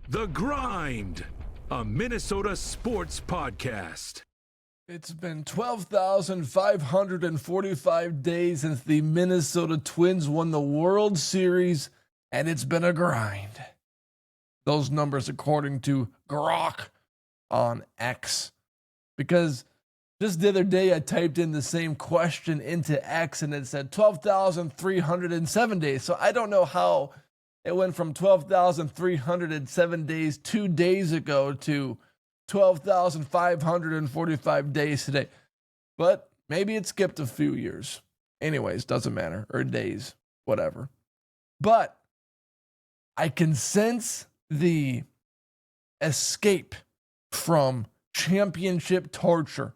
The Grind, a Minnesota sports podcast. It's been 12,545 days since the Minnesota Twins won the World Series, and it's been a grind. Those numbers according to Grok on X. Because just the other day I typed in the same question into X and it said 12,307 days. So I don't know how it went from 12,307 days 2 days ago to 12,545 days today. But maybe it skipped a few years. Anyways, doesn't matter. Or days, whatever. But I can sense the escape from championship torture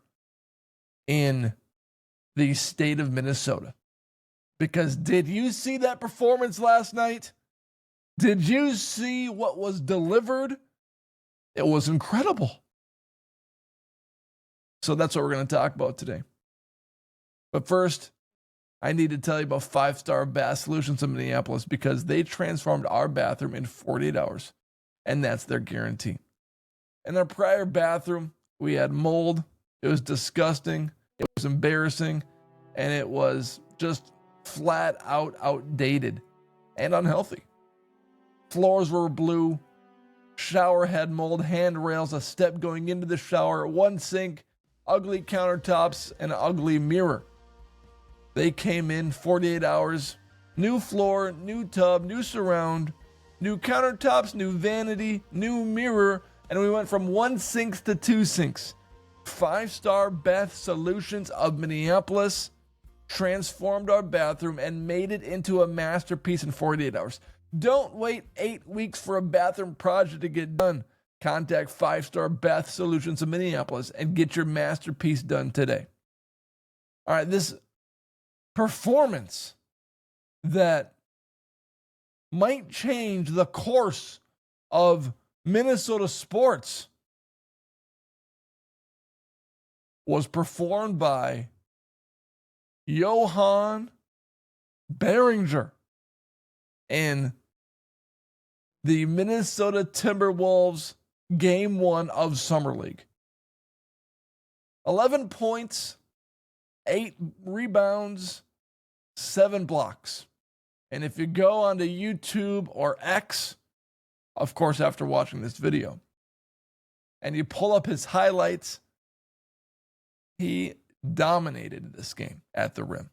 in the state of Minnesota. Because did you see that performance last night? Did you see what was delivered? It was incredible. So that's what we're going to talk about today. But first, I need to tell you about 5-Star Bath Solutions in Minneapolis because they transformed our bathroom in 48 hours, and that's their guarantee. In our prior bathroom, we had mold. It was disgusting. It was embarrassing, and it was just flat out outdated and unhealthy. Floors were blue. Shower had mold, handrails, a step going into the shower, one sink, ugly countertops, and an ugly mirror. They came in 48 hours, new floor, new tub, new surround, new countertops, new vanity, new mirror, and we went from 1 sink to 2 sinks. 5-Star Bath Solutions of Minneapolis transformed our bathroom and made it into a masterpiece in 48 hours. Don't wait 8 weeks for a bathroom project to get done. Contact 5-Star Bath Solutions of Minneapolis and get your masterpiece done today. All right, this performance that might change the course of Minnesota sports was performed by Johan Behinger in the Minnesota Timberwolves Game 1 of Summer League. 11 points, 8 rebounds, 7 blocks. And if you go onto YouTube or X, of course, after watching this video, and you pull up his highlights, he dominated this game at the rim.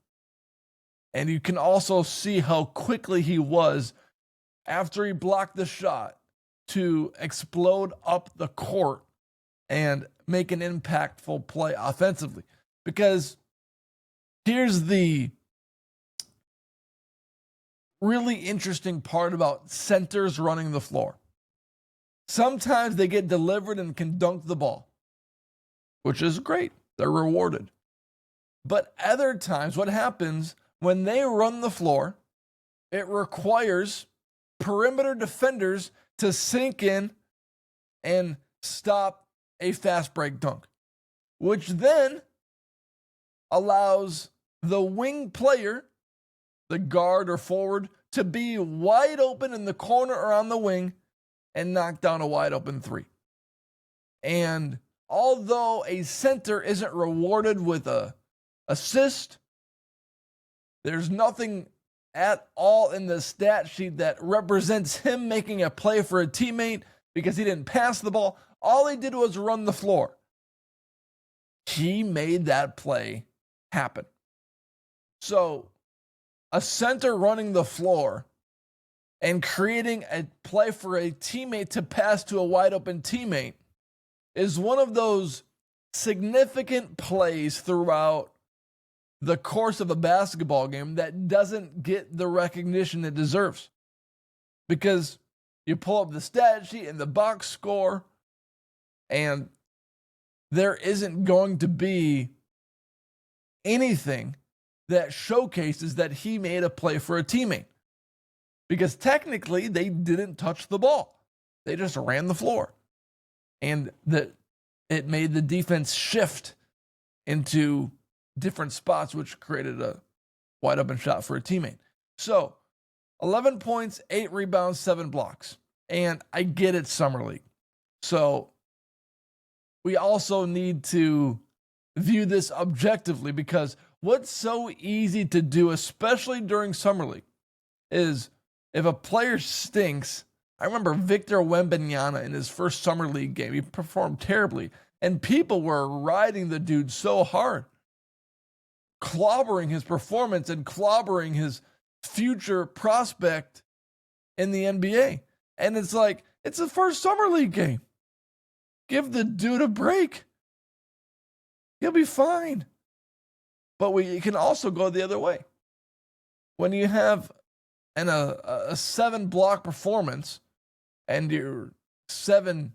And you can also see how quickly he was after he blocked the shot to explode up the court and make an impactful play offensively. Because here's the really interesting part about centers running the floor. Sometimes they get delivered and can dunk the ball, which is great. They're rewarded. But other times, what happens when they run the floor, it requires perimeter defenders to sink in and stop a fast break dunk, which then allows the wing player, the guard or forward, to be wide open in the corner or on the wing and knock down a wide open three. And although a center isn't rewarded with a assist, there's nothing at all in the stat sheet that represents him making a play for a teammate because he didn't pass the ball. All he did was run the floor. He made that play happen. So a center running the floor and creating a play for a teammate to pass to a wide open teammate is one of those significant plays throughout the course of a basketball game that doesn't get the recognition it deserves. Because you pull up the stat sheet and the box score, and there isn't going to be anything that showcases that he made a play for a teammate. Because technically, they didn't touch the ball. They just ran the floor. And it made the defense shift into different spots, which created a wide open shot for a teammate. So 11 points, 8 rebounds, 7 blocks. And I get it's Summer League. So we also need to view this objectively, because what's so easy to do, especially during Summer League, is if a player stinks. I remember Victor Wembanyama in his first Summer League game. He performed terribly, and people were riding the dude so hard, clobbering his performance and clobbering his future prospect in the NBA. And it's like, it's the first Summer League game. Give the dude a break. He'll be fine. But you can also go the other way. When you have a 7-block performance and you're 7'2"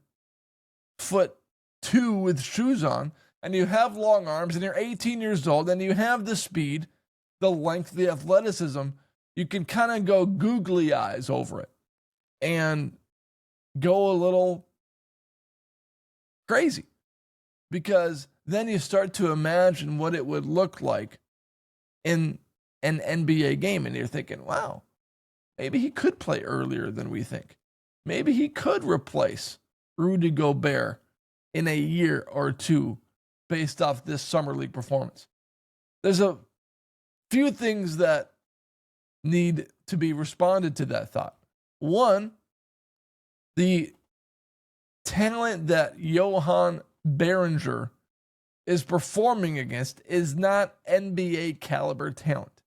with shoes on, and you have long arms, and you're 18 years old, and you have the speed, the length, the athleticism, you can kind of go googly eyes over it and go a little crazy, because then you start to imagine what it would look like in an NBA game, and you're thinking, wow, maybe he could play earlier than we think. Maybe he could replace Rudy Gobert in a year or two based off this Summer League performance. There's a few things that need to be responded to that thought. One, the talent that Johan Beringer is performing against is not NBA caliber talent.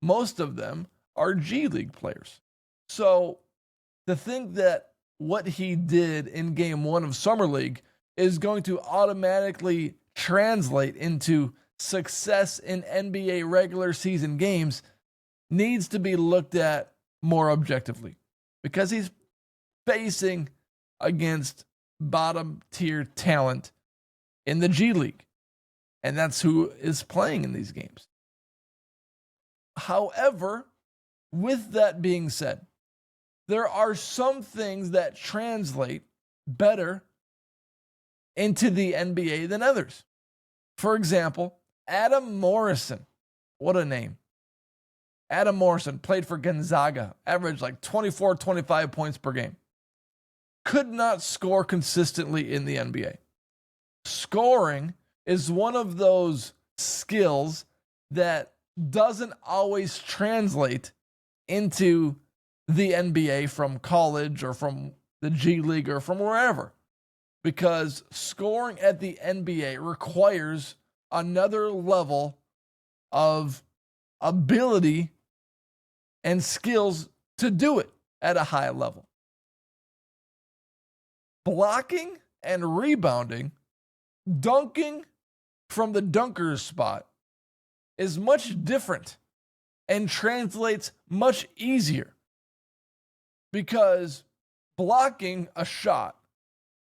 Most of them are G League players. So to think that what he did in game 1 of Summer League is going to automatically translate into success in NBA regular season games needs to be looked at more objectively, because he's facing against bottom tier talent in the G League, and that's who is playing in these games. However, with that being said, there are some things that translate better into the NBA than others. For example, Adam Morrison. What a name. Adam Morrison played for Gonzaga, averaged like 24, 25 points per game. Could not score consistently in the NBA. Scoring is one of those skills that doesn't always translate into the NBA from college or from the G League or from wherever, because scoring at the NBA requires another level of ability and skills to do it at a high level. Blocking and rebounding, dunking from the dunker's spot is much different and translates much easier, because blocking a shot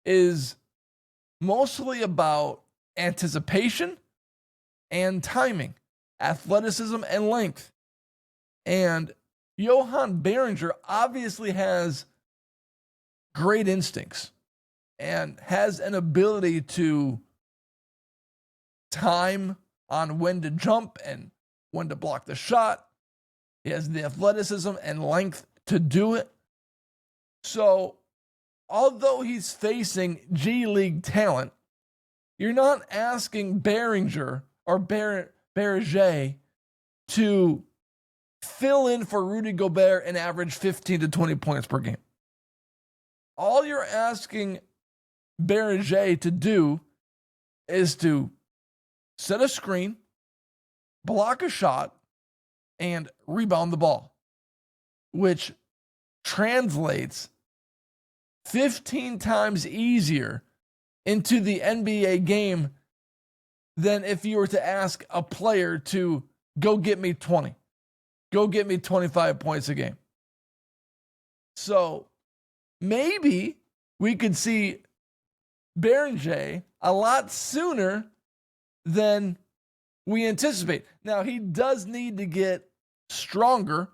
is mostly about anticipation and timing, athleticism and length. And Johan Behinger obviously has great instincts and has an ability to time on when to jump and when to block the shot. He has the athleticism and length to do it. So, although he's facing G League talent, you're not asking Beringer or Beringer to fill in for Rudy Gobert and average 15 to 20 points per game. All you're asking Beringer to do is to set a screen, block a shot, and rebound the ball, which translates 15 times easier into the NBA game than if you were to ask a player to go get me 20, go get me 25 points a game. So maybe we could see Beringer a lot sooner than we anticipate. Now, he does need to get stronger,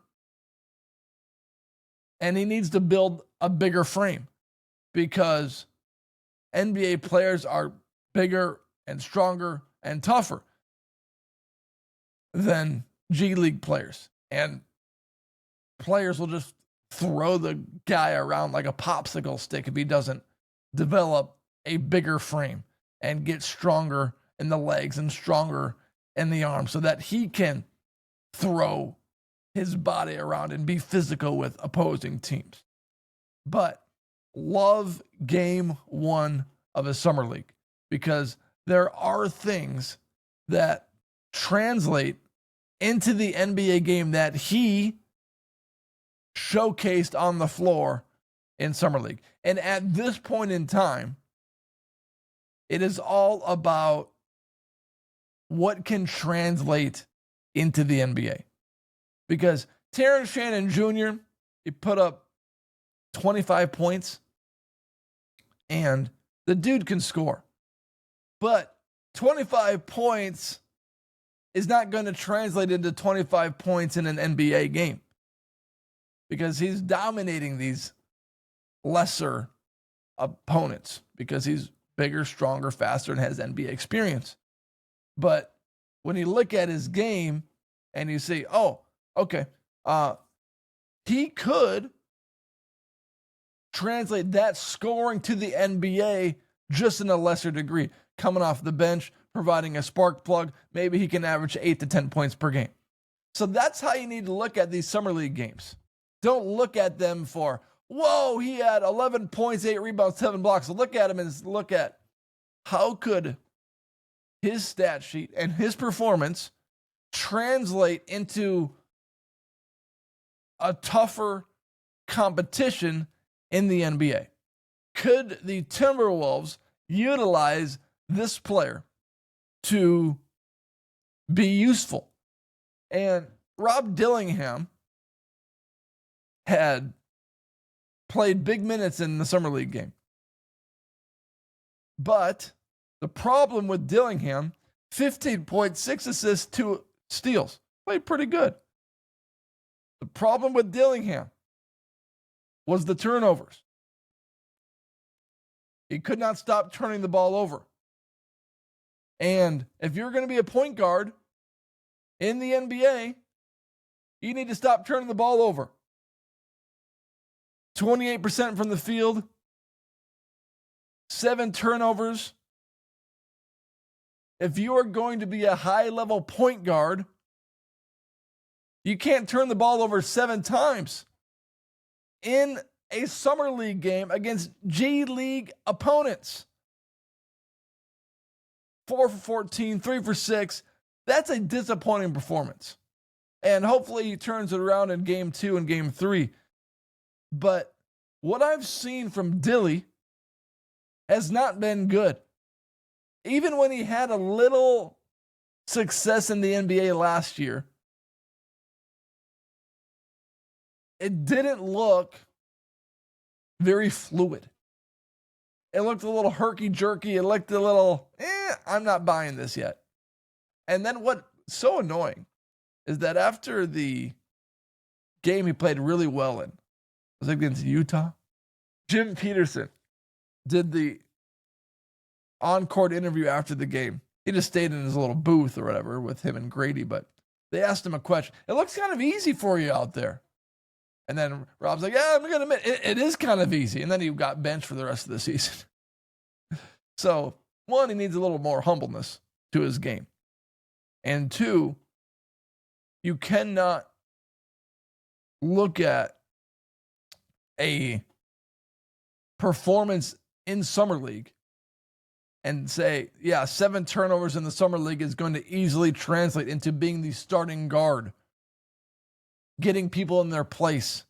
and he needs to build a bigger frame, because NBA players are bigger and stronger and tougher than G League players. And players will just throw the guy around like a popsicle stick if he doesn't develop a bigger frame and get stronger in the legs and stronger in the arms so that he can throw his body around and be physical with opposing teams. But love game one of a summer league because there are things that translate into the NBA game that he showcased on the floor in summer league. And at this point in time, it is all about what can translate into the NBA. Because Terrence Shannon Jr., he put up 25 points, and the dude can score. But 25 points is not going to translate into 25 points in an NBA game because he's dominating these lesser opponents because he's bigger, stronger, faster, and has NBA experience. But when you look at his game and you say, oh, okay, he could translate that scoring to the NBA just in a lesser degree. Coming off the bench, providing a spark plug, maybe he can average 8 to 10 points per game. So that's how you need to look at these summer league games. Don't look at them for, whoa, he had 11 points, 8 rebounds, 7 blocks. So look at him and look at how could his stat sheet and his performance translate into a tougher competition in the NBA. Could the Timberwolves utilize this player to be useful? And Rob Dillingham had played big minutes in the summer league game. But the problem with Dillingham, 15.6 assists, 2 steals. Played pretty good. The problem with Dillingham was the turnovers. He could not stop turning the ball over. And if you're going to be a point guard in the NBA, you need to stop turning the ball over. 28% from the field, 7 turnovers. If you are going to be a high-level point guard, you can't turn the ball over 7 times in a summer league game against G League opponents. 4 for 14, 3 for 6. That's a disappointing performance. And hopefully he turns it around in game 2 and game 3. But what I've seen from Dilly has not been good. Even when he had a little success in the NBA last year, it didn't look very fluid. It looked a little herky-jerky. It looked a little, I'm not buying this yet. And then what's so annoying is that after the game he played really well in, was it against Utah? Jim Peterson did the on-court interview after the game. He just stayed in his little booth or whatever with him and Grady, but they asked him a question. It looks kind of easy for you out there. And then Rob's like, yeah, I'm going to admit, it is kind of easy. And then he got benched for the rest of the season. So, 1, he needs a little more humbleness to his game. And 2, you cannot look at a performance in Summer League and say, yeah, 7 turnovers in the Summer League is going to easily translate into being the starting guard, getting people in their place,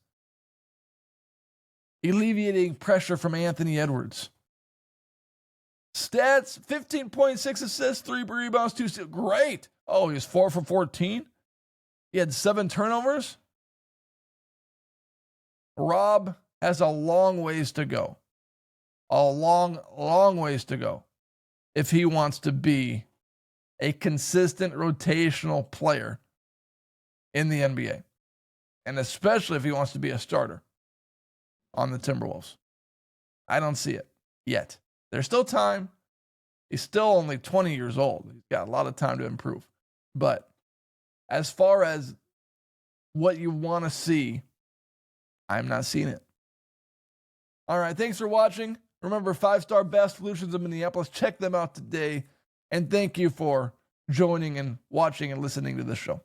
alleviating pressure from Anthony Edwards. Stats, 15.6 assists, 3 rebounds, 2 steals. Great. Oh, he was 4 for 14. He had 7 turnovers. Rob has a long ways to go. A long, long ways to go if he wants to be a consistent rotational player in the NBA. And especially if he wants to be a starter on the Timberwolves. I don't see it yet. There's still time. He's still only 20 years old. He's got a lot of time to improve. But as far as what you want to see I'm not seeing it. All right, thanks for watching. Remember, 5-Star Bass Solutions of Minneapolis. Check them out today. And thank you for joining and watching and listening to the show.